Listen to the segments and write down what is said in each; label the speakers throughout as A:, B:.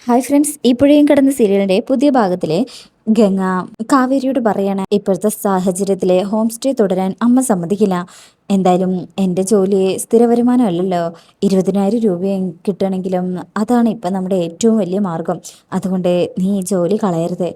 A: Hi friends, ഈ പുഴയും കടന്ന സീരിയലിന്റെ പുതിയ ഭാഗത്തിലെ ഗംഗ കാവേരിയോട് പറയാണ്, ഇപ്പോഴത്തെ സാഹചര്യത്തിലെ ഹോം സ്റ്റേ തുടരാൻ അമ്മ സമ്മതിക്കില്ല. എന്തായാലും എൻ്റെ ജോലി സ്ഥിര വരുമാനമല്ലല്ലോ. 20,000 രൂപയും കിട്ടണമെങ്കിലും അതാണ് ഇപ്പം നമ്മുടെ ഏറ്റവും വലിയ മാർഗം. അതുകൊണ്ട് നീ ഈ ജോലി കളയരുത്.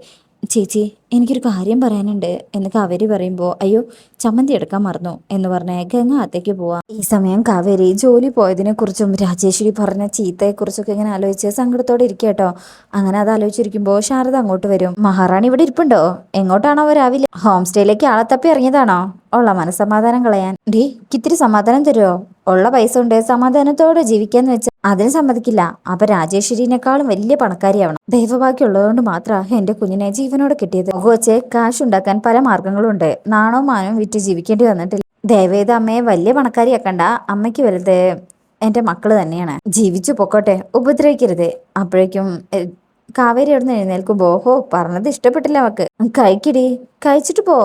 A: ചേച്ചി, എനിക്കൊരു കാര്യം പറയാനുണ്ട് എന്ന് കാവേരി പറയുമ്പോൾ, അയ്യോ ചമ്മന്തി എടുക്കാൻ മറന്നു എന്ന് പറഞ്ഞ് ഗംഗ അകത്തേക്ക് പോവാം. ഈ സമയം കാവേരി ജോലി പോയതിനെ കുറിച്ചും രാജേശ്വരി പറഞ്ഞ ചീത്തയെക്കുറിച്ചൊക്കെ ഇങ്ങനെ ആലോചിച്ച് സങ്കടത്തോടെ ഇരിക്കുക കേട്ടോ. അങ്ങനെ അത് ആലോചിച്ചിരിക്കുമ്പോൾ ശാരദ അങ്ങോട്ട് വരും. മഹാറാണി ഇവിടെ ഇരിപ്പുണ്ടോ? എങ്ങോട്ടാണോ രാവിലെ? ഹോം സ്റ്റേയിലേക്ക് ആളെ തപ്പി ഇറങ്ങിയതാണോ? ഉള്ള മനസ്സമാധാനം കളയാൻ. ഡി, ഇത്തിരി സമാധാനം തരുമോ? ഉള്ള പൈസ കൊണ്ട് സമാധാനത്തോടെ ജീവിക്കാന്ന് വെച്ചാൽ അതിന് സമ്മതിക്കില്ല. അപ്പൊ രാജേശ്വരിനേക്കാളും വലിയ പണക്കാരിയാവണം. ദൈവഭാഗ്യമുള്ളതുകൊണ്ട് മാത്രമാണ് എന്റെ കുഞ്ഞിനെ ജീവനോടെ കിട്ടിയത്. വെച്ച് കാശ് ഉണ്ടാക്കാൻ പല മാർഗങ്ങളും ഉണ്ട്. നാണവും മാനവും വിറ്റ് ജീവിക്കേണ്ടി വന്നിട്ടില്ല. ദയവേത് അമ്മയെ വലിയ പണക്കാരിയാക്കണ്ട. അമ്മയ്ക്ക് വലുത് എന്റെ മക്കള് തന്നെയാണ്. ജീവിച്ചു പൊക്കോട്ടെ, ഉപദ്രവിക്കരുത്. അപ്പോഴേക്കും കാവേരി അവിടെ നിന്ന് എഴുന്നേൽക്കുമ്പോ, ഹോ പറഞ്ഞത് ഇഷ്ടപ്പെട്ടില്ല അവക്ക്. കഴിക്കടി, കഴിച്ചിട്ട് പോ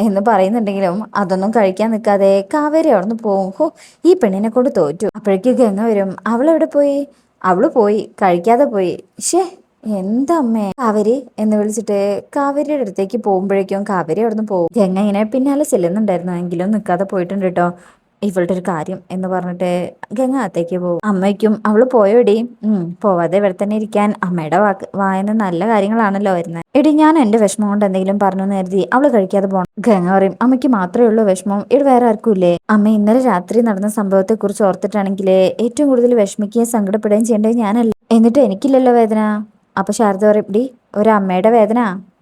A: എന്ന് പറയുന്നുണ്ടെങ്കിലും അതൊന്നും കഴിക്കാൻ നിൽക്കാതെ കാവേരി അവിടെ നിന്ന് പോവും. ഹോ, ഈ പെണ്ണിനെ കൊണ്ട് തോറ്റു. അപ്പോഴേക്കും ഗംഗ വരും. അവളെവിടെ പോയി? അവള് പോയി, കഴിക്കാതെ പോയി. ഷേ, എന്താ അമ്മേ? കാവേരി എന്ന് വിളിച്ചിട്ട് കാവേരിയുടെ അടുത്തേക്ക് പോകുമ്പോഴേക്കും കാവേരി അവിടെ നിന്ന് പോകും. ഗംഗ ഇങ്ങനെ പിന്നാലെ ചെല്ലുന്നുണ്ടായിരുന്നു, എങ്കിലും നിൽക്കാതെ പോയിട്ടുണ്ട് കേട്ടോ. ഇവളുടെ ഒരു കാര്യം എന്ന് പറഞ്ഞിട്ട് ഗംഗ അകത്തേക്ക് പോകും. അമ്മയ്ക്കും അവള് പോയോടി? പോവാതെ ഇവിടെ തന്നെ ഇരിക്കാൻ അമ്മയുടെ വായന നല്ല കാര്യങ്ങളാണല്ലോ വരുന്നത്. എടി, ഞാൻ എന്റെ വിഷമം കൊണ്ട് എന്തെങ്കിലും പറഞ്ഞു എന്ന് കരുതി അവള് കഴിക്കാതെ പോകണം? ഗംഗ പറയും, അമ്മയ്ക്ക് മാത്രമേ ഉള്ളൂ വിഷമം, ഇവിടെ വേറെ ആർക്കും ഇല്ലേ? അമ്മ ഇന്നലെ രാത്രി നടന്ന സംഭവത്തെ കുറിച്ച് ഓർത്തിട്ടാണെങ്കിൽ ഏറ്റവും കൂടുതൽ വിഷമിക്കുകയും സങ്കടപ്പെടുകയും ചെയ്യേണ്ടത് ഞാനല്ല. എന്നിട്ട് എനിക്കില്ലല്ലോ വേദന. അപ്പൊ ശാരദ പറയും, ഡി, ഒരമ്മയുടെ വേദന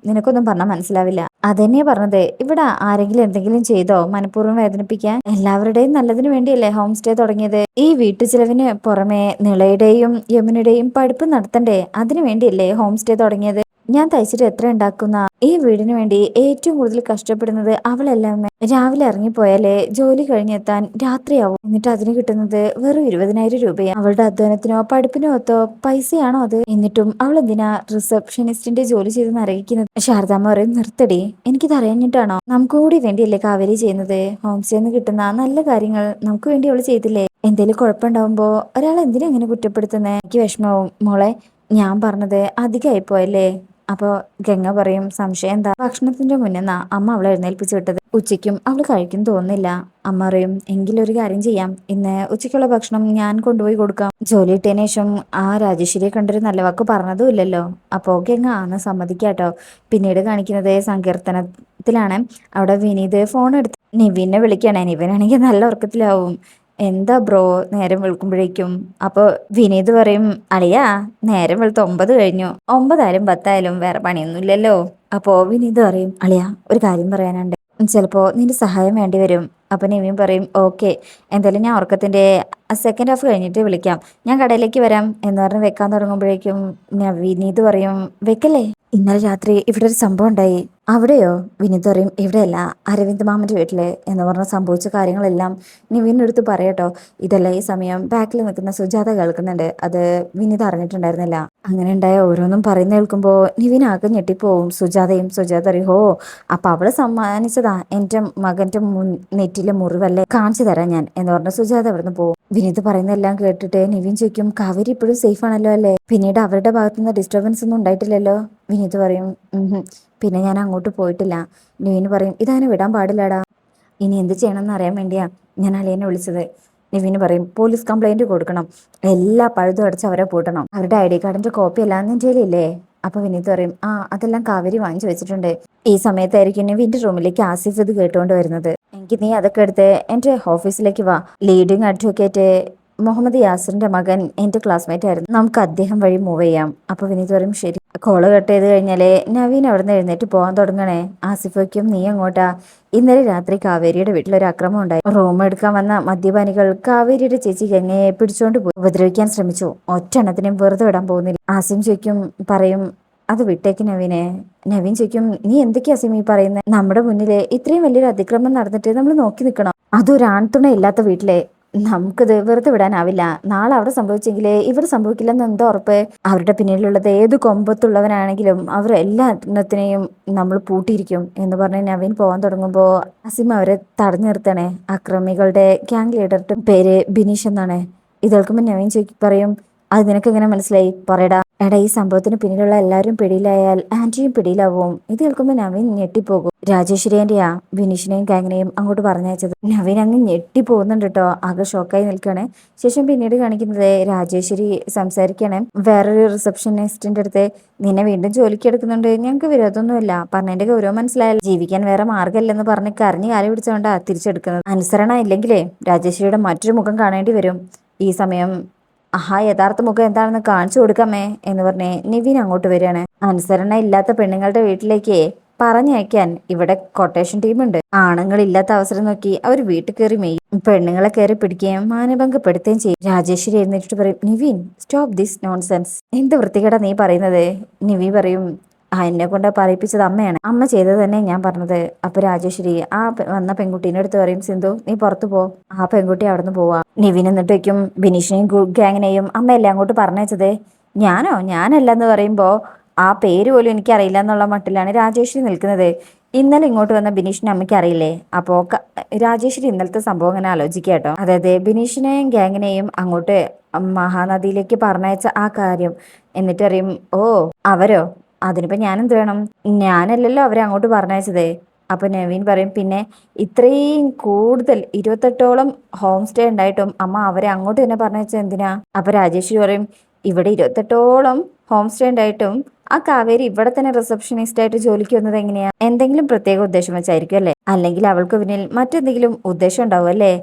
A: നിനക്കൊന്നും പറഞ്ഞാൽ മനസ്സിലാവില്ല. അതന്നെയാ പറഞ്ഞത്. ഇവിടെ ആരെങ്കിലും എന്തെങ്കിലും ചെയ്തോ മനഃപൂർവ്വം വേദനിപ്പിക്കാൻ? എല്ലാവരുടെയും നല്ലതിന് വേണ്ടിയല്ലേ ഹോം സ്റ്റേ തുടങ്ങിയത്. ഈ വീട്ടു ചിലവിന് പുറമെ നിളയുടെയും യമുനയുടെയും പഠിപ്പ് നടത്തണ്ടേ? അതിനു വേണ്ടിയല്ലേ ഹോം സ്റ്റേ തുടങ്ങിയത്. ഞാൻ തയ്ച്ചിട്ട് എത്ര ഉണ്ടാക്കുന്ന ഈ വീടിന് വേണ്ടി ഏറ്റവും കൂടുതൽ കഷ്ടപ്പെടുന്നത് അവളെല്ലാം. രാവിലെ ഇറങ്ങിപ്പോയാലേ ജോലി കഴിഞ്ഞെത്താൻ രാത്രിയാവും. എന്നിട്ട് അതിന് കിട്ടുന്നത് വെറും 20,000 രൂപയാണ്. അവളുടെ അധ്വാനത്തിനോ പഠിപ്പിനോ ഒത്തോ പൈസയാണോ അത്? എന്നിട്ടും അവൾ എന്തിനാ റിസപ്ഷനിസ്റ്റിന്റെ ജോലി ചെയ്ത് നരകിക്കുന്നത്? ശാരദാമ്മ പറയും, നിർത്തടി, എനിക്കിത് അറിയാഞ്ഞിട്ടാണോ? നമുക്ക് കൂടി വേണ്ടിയല്ലേ കാവേരി ചെയ്യുന്നത്. ഹോം സ്റ്റേന്ന് കിട്ടുന്ന നല്ല കാര്യങ്ങൾ നമുക്ക് വേണ്ടി അവള് ചെയ്തില്ലേ. എന്തേലും കുഴപ്പമുണ്ടാവുമ്പോ ഒരാൾ എന്തിനാ ഇങ്ങനെ കുറ്റപ്പെടുത്തുന്നേ? എനിക്ക് വിഷമാവും മോളെ. ഞാൻ പറഞ്ഞത് അധികമായിപ്പോയല്ലേ? അപ്പോൾ ഗംഗ പറയും, സംശയം എന്താ? ഭക്ഷണത്തിന്റെ മുന്നെന്നാ അമ്മ അവളെ എഴുന്നേൽപ്പിച്ച് വിട്ടത്. ഉച്ചയ്ക്കും അവൾ കഴിക്കും തോന്നുന്നില്ല. അമ്മ പറയും, എങ്കിലൊരു കാര്യം ചെയ്യാം, ഇന്ന് ഉച്ചയ്ക്കുള്ള ഭക്ഷണം ഞാൻ കൊണ്ടുപോയി കൊടുക്കാം. ജോലി ഇട്ടതിന് ശേഷം ആ രാജേശ്വരിയെ കണ്ടൊരു നല്ല വാക്ക് പറഞ്ഞതും ഇല്ലല്ലോ. അപ്പോൾ ഗംഗ ആന്ന് സമ്മതിക്കാട്ടോ. പിന്നീട് കാണിക്കുന്നത് സങ്കീർത്തനത്തിലാണ്. അവിടെ വിനീത് ഫോൺ എടുത്ത് നിവിനെ വിളിക്കണേ. നിവിനാണെങ്കിൽ നല്ല ഉറക്കത്തിലാവും. എന്താ ബ്രോ നേരം വെളുക്കുമ്പോഴേക്കും? അപ്പോൾ വിനീത് പറയും, അളിയാ നേരം വെളുത്ത് 9 കഴിഞ്ഞു. 9 ആയാലും 10 ആയാലും വേറെ പണിയൊന്നുമില്ലല്ലോ. അപ്പോൾ വിനീത് പറയും, അളിയാ ഒരു കാര്യം പറയാനുണ്ട്, ചിലപ്പോൾ നിന്റെ സഹായം വേണ്ടി വരും. അപ്പം നിവിൻ പറയും, ഓക്കെ, എന്തായാലും ഞാൻ ഉറക്കത്തിൻ്റെ സെക്കൻഡ് ഹാഫ് കഴിഞ്ഞിട്ട് വിളിക്കാം, ഞാൻ കടയിലേക്ക് വരാം എന്ന് പറഞ്ഞ് വെക്കാൻ തുടങ്ങുമ്പോഴേക്കും വിനീത് പറയും, വെക്കല്ലേ, ഇന്നലെ രാത്രി ഇവിടെ ഒരു സംഭവം ഉണ്ടായി. അവിടെയോ? വിനീത് പറയും, ഇവിടെയല്ല, അരവിന്ദ് മാമൻ്റെ വീട്ടില് എന്ന് പറഞ്ഞ് സംഭവിച്ച കാര്യങ്ങളെല്ലാം നിവിനെടുത്ത് പറയട്ടോ. ഇതെല്ലാം ഈ സമയം ബാക്കിൽ നിൽക്കുന്ന സുജാത കേൾക്കുന്നുണ്ട്. അത് വിനീത് അറിഞ്ഞിട്ടുണ്ടായിരുന്നില്ല. അങ്ങനെ ഉണ്ടായ ഓരോന്നും പറയുന്ന കേൾക്കുമ്പോൾ നിവിൻ ആകെ ഞെട്ടിപ്പോവും. സുജാത അറിയും, ഹോ അപ്പൊ അവള് സമ്മാനിച്ചതാ എൻ്റെ മകന്റെ നെറ്റിലെ മുറിവല്ലേ, കാണിച്ചു തരാം ഞാൻ എന്ന് പറഞ്ഞ സുജാത അവിടുന്ന് പോകും. വിനീത് പറയുന്നതെല്ലാം കേട്ടിട്ട് നിവിൻ ചോദിക്കും, കാവേരി ഇപ്പോഴും സേഫ് ആണല്ലോ അല്ലേ? പിന്നീട് അവരുടെ ഭാഗത്തുനിന്ന് ഡിസ്റ്റർബൻസ് ഒന്നും ഉണ്ടായിട്ടില്ലല്ലോ? വിനീത് പറയും, പിന്നെ ഞാൻ അങ്ങോട്ട് പോയിട്ടില്ല. നിവിൻ പറയും, ഇതങ്ങനെ വിടാൻ പാടില്ലടാ. ഇനി എന്ത് ചെയ്യണമെന്ന് അറിയാൻ വേണ്ടിയാ ഞാൻ അളിയനെ വിളിച്ചത്. നിവിന് പറയും, പോലീസ് കംപ്ലൈന്റ് കൊടുക്കണം, എല്ലാ പഴുതും അടിച്ച് അവരെ പൂട്ടണം. അവരുടെ ID കാർഡിന്റെ കോപ്പി എല്ലാം നിന്റെ കയ്യിലില്ലേ? അപ്പൊ വിനീത് പറയും, ആ അതെല്ലാം കാവേരി വാങ്ങിച്ചു വെച്ചിട്ടുണ്ട്. ഈ സമയത്തായിരിക്കും നിവിന്റെ റൂമിലേക്ക് ആസിഫ് ഇത് കേട്ടുകൊണ്ട് വരുന്നത്. എനിക്ക് നീ അതൊക്കെ എടുത്ത് എൻ്റെ ഓഫീസിലേക്ക് വാ. ലീഡിങ് അഡ്വക്കേറ്റ് മുഹമ്മദ് യാസിറിന്റെ മകൻ എൻ്റെ ക്ലാസ്മേറ്റ് ആയിരുന്നു, നമുക്ക് അദ്ദേഹം വഴി മൂവ് ചെയ്യാം. അപ്പൊ വിനീത് പറയും, ശരി. കോള് കട്ട് ചെയ്ത് കഴിഞ്ഞാലേ നവീൻ അവിടെ നിന്ന് എഴുന്നേറ്റ് പോകാൻ തുടങ്ങണേ. ആസിഫ് വയ്ക്കും, നീ അങ്ങോട്ടാ? ഇന്നലെ രാത്രി കാവേരിയുടെ വീട്ടിലൊരു അക്രമം ഉണ്ടായി. റൂം എടുക്കാൻ വന്ന മദ്യപാനികൾ കാവേരിയുടെ ചേച്ചി ഗംഗയെ പിടിച്ചോണ്ട് പോയി ഉപദ്രവിക്കാൻ ശ്രമിച്ചു. ഒറ്റെണ്ണത്തിനും വെറുതെ വിടാൻ പോകുന്നില്ല. ആസിം ചോദിക്കും, പറയും, അത് വിട്ടേക്ക് നവീനെ. നവീൻ ചോദിക്കും, നീ എന്തൊക്കെയാ സിമി പറയുന്നത്? നമ്മുടെ മുന്നില് ഇത്രയും വലിയൊരു അതിക്രമം നടന്നിട്ട് നമ്മൾ നോക്കി നിൽക്കണം? അതൊരു ആൺതുണ ഇല്ലാത്ത വീട്ടിലെ നമുക്കിത് വെറുതെ വിടാനാവില്ല. നാളെ അവിടെ സംഭവിച്ചെങ്കിലേ ഇവിടെ സംഭവിക്കില്ലെന്ന് എന്താ ഉറപ്പ്? അവരുടെ പിന്നിലുള്ളത് ഏത് കൊമ്പത്തുള്ളവനാണെങ്കിലും അവർ എല്ലാ എണ്ണത്തിനെയും നമ്മൾ പൂട്ടിയിരിക്കും എന്ന് പറഞ്ഞ് നവീൻ പോകാൻ തുടങ്ങുമ്പോൾ അസിം അവരെ തടഞ്ഞു നിർത്തണേ. അക്രമികളുടെ ഗ്യാങ് ലീഡറുടെ പേര് ബിനീഷ് എന്നാണ്. ഇത് കേൾക്കുമ്പോൾ നവീൻ പറയും, അത് നിനക്ക് എങ്ങനെ മനസ്സിലായി? പറയടാ. എടാ ഈ സംഭവത്തിന് പിന്നിലുള്ള എല്ലാവരും പിടിയിലായാൽ ആന്റിയും പിടിയിലാവും. ഇത് കേൾക്കുമ്പോൾ നവീൻ ഞെട്ടിപ്പോകും. രാജേശ്വരി ആന്റിയാ വിനീഷിനെയും ഗാങ്ങിനെയും അങ്ങോട്ട് പറഞ്ഞയച്ചത്. നവീൻ അങ്ങ് ഞെട്ടിപ്പോകുന്നുണ്ട് കേട്ടോ, ആകെ ഷോക്കായി നിൽക്കുകയാണ്. ശേഷം പിന്നീട് കാണിക്കുന്നത് രാജേശ്വരി സംസാരിക്കുകയാണ് വേറൊരു റിസപ്ഷനിസ്റ്റിന്റെ അടുത്ത്. നിന്നെ വീണ്ടും ജോലിക്ക് എടുക്കുന്നുണ്ട്, ഞങ്ങൾക്ക് വിരോധമൊന്നുമില്ല, പറഞ്ഞതിന്റെ ഗൗരവം മനസ്സിലായാലും ജീവിക്കാൻ വേറെ മാർഗ്ഗമില്ലെന്ന് പറഞ്ഞ് കരഞ്ഞ് കാലി പിടിച്ചുകൊണ്ടാ തിരിച്ചെടുക്കുന്നത്. അനുസരണ ഇല്ലെങ്കിലേ രാജേശ്വരിയുടെ മറ്റൊരു മുഖം കാണേണ്ടി വരും. ഈ സമയം യഥാർത്ഥ മുഖം എന്താണെന്ന് കാണിച്ചു കൊടുക്കാമേ എന്ന് പറഞ്ഞ് നിവിൻ അങ്ങോട്ട് വരികയാണ്. അനുസരണ ഇല്ലാത്ത പെണ്ണുങ്ങളുടെ വീട്ടിലേക്ക് പറഞ്ഞയക്കാൻ ഇവിടെ കൊട്ടേഷൻ ടീമുണ്ട്. ആണുങ്ങളില്ലാത്ത അവസരം നോക്കി അവർ വീട്ടിൽ കയറി മെയ്യും, പെണ്ണുങ്ങളെ കയറി പിടിക്കുകയും മാനഭംഗപ്പെടുത്തുകയും ചെയ്യും. രാജേശ്വരി എഴുന്നേറ്റിട്ട് പറയും, നിവിൻ സ്റ്റോപ്പ് ദിസ് നോൺസെൻസ്. എന്ത് വൃത്തികേടാ നീ പറയുന്നത്? നിവി പറയും, എന്നെ കൊണ്ട് പറയിപ്പിച്ചത് അമ്മയാണ്, അമ്മ ചെയ്തത് തന്നെ ഞാൻ പറഞ്ഞത്. അപ്പൊ രാജേശ്വരി വന്ന പെൺകുട്ടീൻ്റെ അടുത്ത് പറയും, സിന്ധു നീ പുറത്തു പോ. ആ പെൺകുട്ടി അവിടെ നിന്ന് പോവാ. നിവിൻ എന്നിട്ട് വയ്ക്കും, ബിനീഷിനെയും ഗാങ്ങിനെയും അമ്മയല്ലേ അങ്ങോട്ട് പറഞ്ഞയച്ചത്, ഞാനല്ലെന്ന് പറയുമ്പോ ആ പേര് പോലും എനിക്കറിയില്ല എന്നുള്ള മട്ടിലാണ് രാജേശ്വരി നിൽക്കുന്നത്. ഇന്നലെ ഇങ്ങോട്ട് വന്ന ബിനീഷിനെ അമ്മയ്ക്ക് അറിയില്ലേ? അപ്പോ രാജേശ്വരി ഇന്നലത്തെ സംഭവം അങ്ങനെ ആലോചിക്കുക കേട്ടോ. അതായത് ബിനീഷിനെയും ഗാങ്ങിനെയും അങ്ങോട്ട് മഹാനദിയിലേക്ക് പറഞ്ഞയച്ച ആ കാര്യം. എന്നിട്ട് അറിയും, ഓ അവരോ, അതിനിപ്പോ ഞാനെന്ത് വേണം? ഞാനല്ലല്ലോ അവരെ അങ്ങോട്ട് പറഞ്ഞയച്ചത്. അപ്പൊ നവീൻ പറയും, പിന്നെ ഇത്രയും കൂടുതൽ 28ഓളം ഹോം സ്റ്റേ ഉണ്ടായിട്ടും അമ്മ അവരെ അങ്ങോട്ട് തന്നെ പറഞ്ഞയച്ചത് എന്തിനാ? അപ്പൊ രാജേശ്വരി പറയും, ഇവിടെ 28ഓളം ഹോം സ്റ്റേ ഉണ്ടായിട്ടും ആ കാവേരി ഇവിടെ തന്നെ റിസപ്ഷനിസ്റ്റ് ആയിട്ട് ജോലിക്ക് വന്നത് എങ്ങനെയാ? എന്തെങ്കിലും പ്രത്യേക ഉദ്ദേശം വെച്ചായിരിക്കും അല്ലേ? അല്ലെങ്കിൽ അവൾക്ക് പിന്നിൽ മറ്റെന്തെങ്കിലും ഉദ്ദേശം ഉണ്ടാവും അല്ലേ?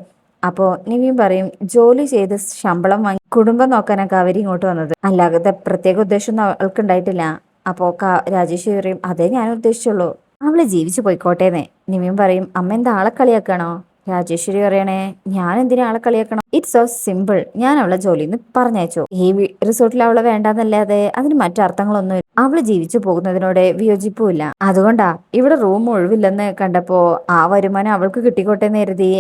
A: അപ്പോ നിവിൻ പറയും, ജോലി ചെയ്ത് ശമ്പളം വാങ്ങി കുടുംബം നോക്കാനാ കാവേരി ഇങ്ങോട്ട് വന്നത്, അല്ലാതെ പ്രത്യേക ഉദ്ദേശമൊന്നും അവൾക്ക് ഉണ്ടായിട്ടില്ല. അപ്പോ രാജേശ്വരി പറയും, അതേ ഞാൻ ഉദ്ദേശിച്ചുള്ളൂ, അവള് ജീവിച്ചു പോയിക്കോട്ടേന്ന്. നിവിൻ പറയും, അമ്മ എന്താ ആളെ കളിയാക്കണോ? രാജേശ്വരി പറയണേ, ഞാൻ എന്തിനാ ആളെ കളിയാക്കണം? ഇറ്റ്സ് സോ സിമ്പിൾ, ഞാൻ അവളെ ജോലിന്ന് പറഞ്ഞയച്ചു. ഈ റിസോർട്ടിൽ അവളെ വേണ്ടാന്നല്ലാതെ അതിന് മറ്റർത്ഥങ്ങളൊന്നും ഇല്ല. അവള് ജീവിച്ചു പോകുന്നതിനോട് വിയോജിപ്പുമില്ല. അതുകൊണ്ടാ ഇവിടെ റൂം ഒഴിവില്ലെന്ന് കണ്ടപ്പോ ആ വരുമാനം അവൾക്ക് കിട്ടിക്കോട്ടെ എന്ന് കരുതി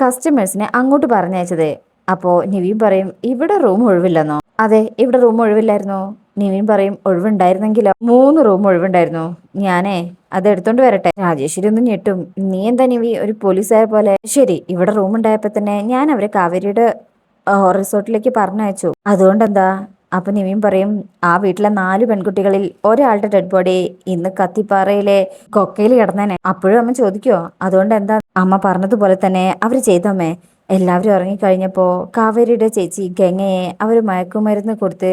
A: കസ്റ്റമേഴ്സിനെ അങ്ങോട്ട് പറഞ്ഞയച്ചത്. അപ്പോ നിവിൻ പറയും, ഇവിടെ റൂം ഒഴിവില്ലെന്നോ? അതെ, ഇവിടെ റൂം ഒഴിവില്ലായിരുന്നോ? നിവിൻ പറയും, ഒഴിവുണ്ടായിരുന്നെങ്കിലോ? 3 റൂം ഒഴിവുണ്ടായിരുന്നു, ഞാനേ അത് എടുത്തോണ്ട് വരട്ടെ. രാജേശ്വരി ഒന്നും ഞെട്ടും, നീ എന്താ നിവി ഒരു പോലീസുകാരെ പോലെ? ശരി, ഇവിടെ റൂം ഉണ്ടായപ്പോ തന്നെ ഞാൻ അവരെ കാവേരിയുടെ റിസോർട്ടിലേക്ക് പറഞ്ഞയച്ചു, അതുകൊണ്ടെന്താ? അപ്പൊ നിവിൻ പറയും, ആ വീട്ടിലെ 4 പെൺകുട്ടികളിൽ ഒരാളുടെ ഡെഡ് ബോഡി ഇന്ന് കത്തിപ്പാറയിലെ കൊക്കയിൽ കിടന്നേനെ. അപ്പോഴും അമ്മ ചോദിക്കോ അതുകൊണ്ട് എന്താ? അമ്മ പറഞ്ഞതുപോലെ തന്നെ അവര് ചെയ്തമ്മേ. എല്ലാവരും ഇറങ്ങിക്കഴിഞ്ഞപ്പോ കാവേരിയുടെ ചേച്ചി ഗംഗയെ അവര് മയക്കുമരുന്ന് കൊടുത്ത്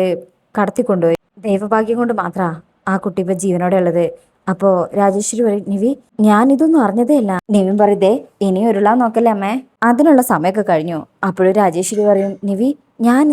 A: കടത്തിക്കൊണ്ടുപോയി. ദൈവഭാഗ്യം കൊണ്ട് മാത്രാ ആ കുട്ടി ഇപ്പൊ ജീവനോടെ ഉള്ളത്. അപ്പോ രാജേശ്വരി പറയും, നിവി ഞാൻ ഇതൊന്നും അറിഞ്ഞതേ അല്ല. നിവിൻ പറയുതേ, ഇനി ഉരുളാൻ നോക്കല്ലേ അമ്മേ, അതിനുള്ള സമയമൊക്കെ കഴിഞ്ഞു. അപ്പോഴും രാജേശ്വരി പറയും, നിവി ഞാൻ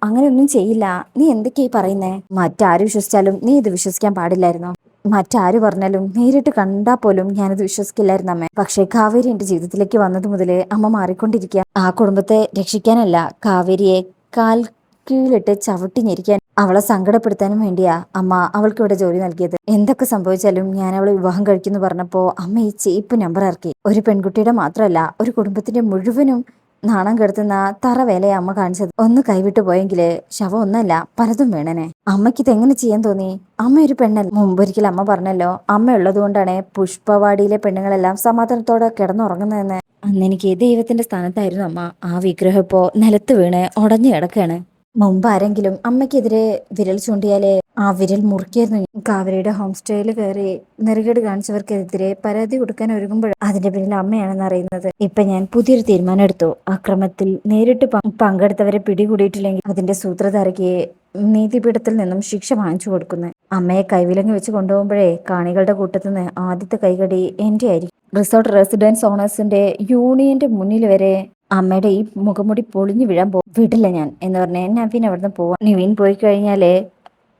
A: അങ്ങനെയൊന്നും ചെയ്യില്ല, നീ എന്തൊക്കെയായി പറയുന്നേ? മറ്റാര് വിശ്വസിച്ചാലും നീ ഇത് വിശ്വസിക്കാൻ പാടില്ലായിരുന്നു. മറ്റാര് പറഞ്ഞാലും നേരിട്ട് കണ്ടാ പോലും ഞാനത് വിശ്വസിക്കില്ലായിരുന്നു അമ്മേ. പക്ഷേ കാവേരി എന്റെ ജീവിതത്തിലേക്ക് വന്നത് മുതല് അമ്മ മാറിക്കൊണ്ടിരിക്കുക. ആ കുടുംബത്തെ രക്ഷിക്കാനല്ല, കാവേരിയെ കാൽ കീഴിലിട്ട് ചവിട്ടി ഞെരിക്കാൻ, അവളെ സങ്കടപ്പെടുത്താനും വേണ്ടിയാ അമ്മ അവൾക്ക് ഇവിടെ ജോലി നൽകിയത്. എന്തൊക്കെ സംഭവിച്ചാലും ഞാൻ അവളെ വിവാഹം കഴിക്കുന്നു പറഞ്ഞപ്പോ അമ്മ ഈ ചീപ്പ് നമ്പർ ഇറക്കി. ഒരു പെൺകുട്ടിയുടെ മാത്രമല്ല, ഒരു കുടുംബത്തിന്റെ മുഴുവനും നാണം കെടുത്തുന്ന തറവേലയെ അമ്മ കാണിച്ചത്. ഒന്ന് കൈവിട്ടു പോയെങ്കില് ശവം ഒന്നല്ല പലതും വേണനെ. അമ്മയ്ക്ക് ഇതെങ്ങനെ ചെയ്യാൻ തോന്നി? അമ്മ ഒരു പെണ്ണല്ല. മുമ്പൊരിക്കൽ അമ്മ പറഞ്ഞല്ലോ, അമ്മ ഉള്ളത് കൊണ്ടാണ് പുഷ്പവാടിയിലെ പെണ്ണുങ്ങളെല്ലാം സമാധാനത്തോടെ കിടന്നുറങ്ങുന്നതെന്ന്. അന്ന് എനിക്ക് ദൈവത്തിന്റെ സ്ഥാനത്തായിരുന്നു അമ്മ. ആ വിഗ്രഹം ഇപ്പോ നിലത്ത് വീണ് ഉടഞ്ഞു കിടക്കാണ്. മുമ്പ് ആരെങ്കിലും അമ്മയ്ക്കെതിരെ വിരൽ ചൂണ്ടിയാലേ ആ വിരൽ മുറിക്കായിരുന്നു. കാവേരിയുടെ ഹോം സ്റ്റേയിൽ കയറി നെറുകേട് കാണിച്ചവർക്കെതിരെ പരാതി കൊടുക്കാൻ ഒരുങ്ങുമ്പോൾ അതിന്റെ പിന്നിൽ അമ്മയാണെന്ന് അറിയുന്നത്. ഇപ്പൊ ഞാൻ പുതിയൊരു തീരുമാനം എടുത്തു. അക്രമത്തിൽ നേരിട്ട് പങ്കെടുത്തവരെ പിടികൂടിയിട്ടില്ലെങ്കിൽ അതിന്റെ സൂത്രധാരയ്ക്ക് നീതിപീഠത്തിൽ നിന്നും ശിക്ഷ വാങ്ങിച്ചു കൊടുക്കുന്നു. അമ്മയെ കൈവിലങ്ങ് വെച്ച് കൊണ്ടുപോകുമ്പോഴേ കാണികളുടെ കൂട്ടത്തിൽ നിന്ന് ആദ്യത്തെ കൈകടി എന്റെ ആയിരിക്കും. റിസോർട്ട് റെസിഡൻസ് ഓണേഴ്സിന്റെ യൂണിയന്റെ മുന്നിൽ വരെ അമ്മയുടെ ഈ മുഖമുടി പൊളിഞ്ഞു വീഴാൻ വിടില്ല ഞാൻ എന്ന് പറഞ്ഞ് നവീൻ അവിടുന്ന് പോവാ. നിവിൻ പോയി കഴിഞ്ഞാല്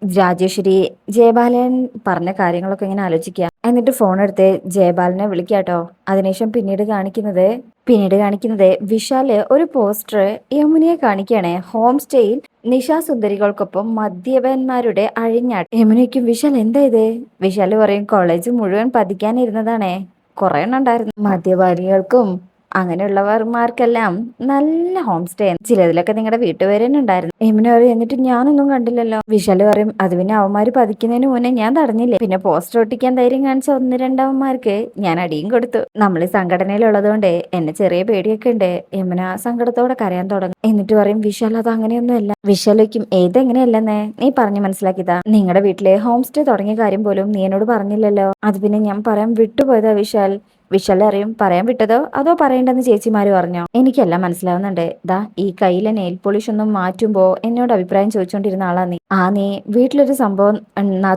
A: രാജേശ്വരി ജയബാലൻ പറഞ്ഞ കാര്യങ്ങളൊക്കെ ഇങ്ങനെ ആലോചിക്കുക. എന്നിട്ട് ഫോൺ എടുത്ത് ജയബാലനെ വിളിക്കാട്ടോ. അതിനുശേഷം പിന്നീട് കാണിക്കുന്നത് വിശാല് ഒരു പോസ്റ്റർ യമുനയെ കാണിക്കുകയാണ്. ഹോം സ്റ്റേയിൽ നിശാസുന്ദരികൾക്കൊപ്പം മദ്യപന്മാരുടെ അഴിഞ്ഞാട്ട്. യമുനയ്ക്കും വിശാൽ എന്താ ഇത്? വിശാല് പറയും, കോളേജ് മുഴുവൻ പതിക്കാനിരുന്നതാണേ, കുറെ എണ്ണം ഉണ്ടായിരുന്നു, മദ്യപാനികൾക്കും അങ്ങനെയുള്ളവർമാർക്കെല്ലാം നല്ല ഹോം സ്റ്റേ. ചിലതിലൊക്കെ നിങ്ങളുടെ വീട്ടുപേര് തന്നെ ഉണ്ടായിരുന്നു. യമുന പറയും, എന്നിട്ട് ഞാനൊന്നും കണ്ടില്ലല്ലോ. വിശാല് പറയും, അത് പിന്നെ അവന്മാര് പതിക്കുന്നതിന് മുന്നേ ഞാൻ തടഞ്ഞില്ലേ. പിന്നെ പോസ്റ്റർ ഒട്ടിക്കാൻ ധൈര്യം കാണിച്ച ഒന്ന് രണ്ടവന്മാർക്ക് ഞാൻ അടിയും കൊടുത്തു. നമ്മൾ ഈ സംഘടനയിലുള്ളതുകൊണ്ട് എന്നെ ചെറിയ പേടിയൊക്കെ ഉണ്ട്. യമുന സങ്കടത്തോടെ കരയാൻ തുടങ്ങും. എന്നിട്ട് പറയും, വിശാൽ അത് അങ്ങനെയൊന്നുമല്ല. വിശാലിക്കും, ഏതെങ്ങനെയല്ലെന്നേ നീ പറഞ്ഞു മനസ്സിലാക്കിയതാ. നിങ്ങളുടെ വീട്ടിലെ ഹോം സ്റ്റേ തുടങ്ങിയ കാര്യം പോലും നീ എന്നോട് പറഞ്ഞില്ലല്ലോ. അത് പിന്നെ ഞാൻ പറയാൻ വിട്ടുപോയതാ വിശാൽ. വിശാൽ അറിയും, പറയാൻ വിട്ടതോ അതോ പറയേണ്ടെന്ന് ചേച്ചിമാര് പറഞ്ഞോ? എനിക്കെല്ലാം മനസ്സിലാവുന്നുണ്ട്. ദാ ഈ കയ്യിലെ നെയിൽ പോളിഷ് ഒന്നും മാറ്റുമ്പോ എന്നോട് അഭിപ്രായം ചോദിച്ചോണ്ടിരുന്ന ആളാ നീ. നീ വീട്ടിലൊരു സംഭവം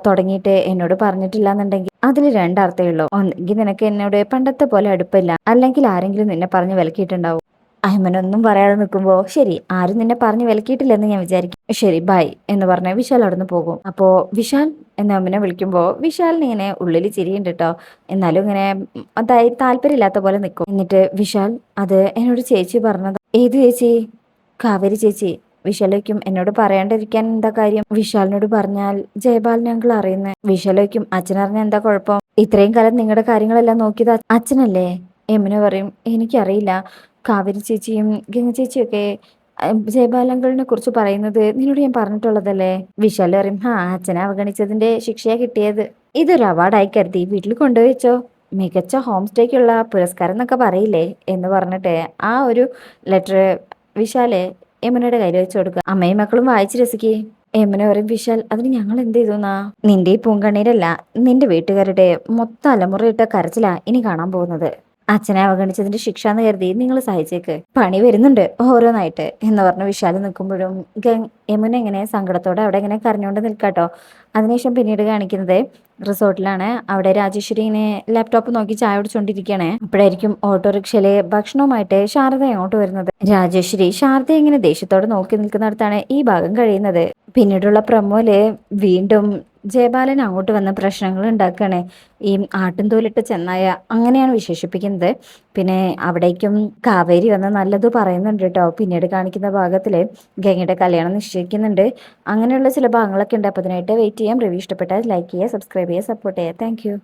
A: തുടങ്ങിയിട്ട് എന്നോട് പറഞ്ഞിട്ടില്ല എന്നുണ്ടെങ്കിൽ അതിൽ രണ്ടർത്ഥമേ ഉള്ളൂ. ഒന്നെങ്കിൽ നിനക്ക് എന്നോട് പണ്ടത്തെ പോലെ അടുപ്പില്ല, അല്ലെങ്കിൽ ആരെങ്കിലും നിന്നെ പറഞ്ഞ് വിലക്കിയിട്ടുണ്ടാവും. അഹമ്മനൊന്നും പറയാതെ നിൽക്കുമ്പോ, ശരി, ആരും നിന്നെ പറഞ്ഞു വിലക്കിയിട്ടില്ലെന്ന് ഞാൻ വിചാരിക്കും. ശരി, ബൈ എന്ന് പറഞ്ഞ വിശാൽ അവിടുന്ന് പോകും. അപ്പോ വിശാൽ എന്ന അമ്മനെ വിളിക്കുമ്പോ വിശാലിന് ഇങ്ങനെ ഉള്ളിൽ ചിരിയുണ്ട് കേട്ടോ. എന്നാലും ഇങ്ങനെ അതായത് താല്പര്യമില്ലാത്ത പോലെ നിൽക്കും. എന്നിട്ട് വിശാൽ, അത് എന്നോട് ചേച്ചി പറഞ്ഞത്. ഏത് ചേച്ചി? കാവേരി ചേച്ചി. വിശാലോയ്ക്കും, എന്നോട് പറയാണ്ടിരിക്കാൻ എന്താ കാര്യം? വിശാലിനോട് പറഞ്ഞാൽ ജയപാലൻ അങ്കിൾ അറിയുന്നേ. വിശാലോയ്ക്കും, അച്ഛനറിഞ്ഞ എന്താ കുഴപ്പം? ഇത്രയും കാലം നിങ്ങളുടെ കാര്യങ്ങളെല്ലാം നോക്കിയത് അച്ഛനല്ലേ? യമുന പറയും, എനിക്കറിയില്ല. കാവേരി ചേച്ചിയും ഗംഗ ചേച്ചിയൊക്കെ ജയപാലങ്കളിനെ കുറിച്ച് പറയുന്നത് നിന്നോട് ഞാൻ പറഞ്ഞിട്ടുള്ളതല്ലേ? വിശാൽ പറയും, അച്ഛനെ അവഗണിച്ചതിന്റെ ശിക്ഷയാ കിട്ടിയത്. ഇതൊരു അവാർഡായി കരുതി വീട്ടിൽ കൊണ്ടുപോയിച്ചോ. മികച്ച ഹോം സ്റ്റേക്കുള്ള പുരസ്കാരം എന്നൊക്കെ പറയില്ലേ എന്ന് പറഞ്ഞിട്ട് ആ ഒരു ലെറ്റർ വിശാല് യമുനയുടെ കയ്യിൽ വെച്ച് കൊടുക്കുക. അമ്മയും മക്കളും വായിച്ച് രസിക്കേ. യമുന പറയും, വിശാൽ അതിന് ഞങ്ങൾ എന്ത് ചെയ്തുന്നാ? നിന്റെ ഈ പൂങ്കണ്ണീരല്ല, നിന്റെ വീട്ടുകാരുടെ മൊത്തം അലമുറയിട്ട കരച്ചിലാ ഇനി കാണാൻ പോകുന്നത്. അച്ഛനെ അവഗണിച്ചതിന്റെ ശിക്ഷ എന്ന് കരുതി നിങ്ങൾ സഹിച്ചേക്ക്. പണി വരുന്നുണ്ട് ഓരോന്നായിട്ട് എന്ന് പറഞ്ഞ് വിശാല് നിൽക്കുമ്പോഴും യമുന ഇങ്ങനെ സങ്കടത്തോടെ അവിടെ ഇങ്ങനെ കരഞ്ഞുകൊണ്ട് നിൽക്കാട്ടോ. അതിനുശേഷം പിന്നീട് കാണിക്കുന്നത് റിസോർട്ടിലാണ്. അവിടെ രാജേശ്വരി ഇങ്ങനെ ലാപ്ടോപ്പ് നോക്കി ചായ കുടിച്ചോണ്ടിരിക്കുകയാണ്. അപ്പോഴായിരിക്കും ഓട്ടോറിക്ഷയിലെ ഭക്ഷണവുമായിട്ട് ശാരദ അങ്ങോട്ട് വരുന്നത്. രാജേശ്വരി ശാരദ ഇങ്ങനെ ദേഷ്യത്തോടെ നോക്കി നിൽക്കുന്നിടത്താണ് ഈ ഭാഗം കഴിയുന്നത്. പിന്നീടുള്ള പ്രമോല് വീണ്ടും ജയപാലൻ അങ്ങോട്ട് വന്ന പ്രശ്നങ്ങൾ ഉണ്ടാക്കുകയാണ്. ഈ ആട്ടിൻതോലിട്ട ചെന്നായ അങ്ങനെയാണ് വിശേഷിപ്പിക്കുന്നത്. പിന്നെ അവിടേക്കും കാവേരി വന്ന് നല്ലത് പറയുന്നുണ്ട് കേട്ടോ. പിന്നീട് കാണിക്കുന്ന ഭാഗത്തില് ഗംഗയുടെ കല്യാണം നിശ്ചയിക്കുന്നുണ്ട്. അങ്ങനെയുള്ള ചില ഭാഗങ്ങളൊക്കെ ഉണ്ട്. അപ്പോൾ അതിനായിട്ട് വെയിറ്റ് ചെയ്യാം. റിവ്യൂ ഇഷ്ടപ്പെട്ടാൽ ലൈക്ക് ചെയ്യുക, സബ്സ്ക്രൈബ് ചെയ്യുക, സപ്പോർട്ട് ചെയ്യുക. താങ്ക്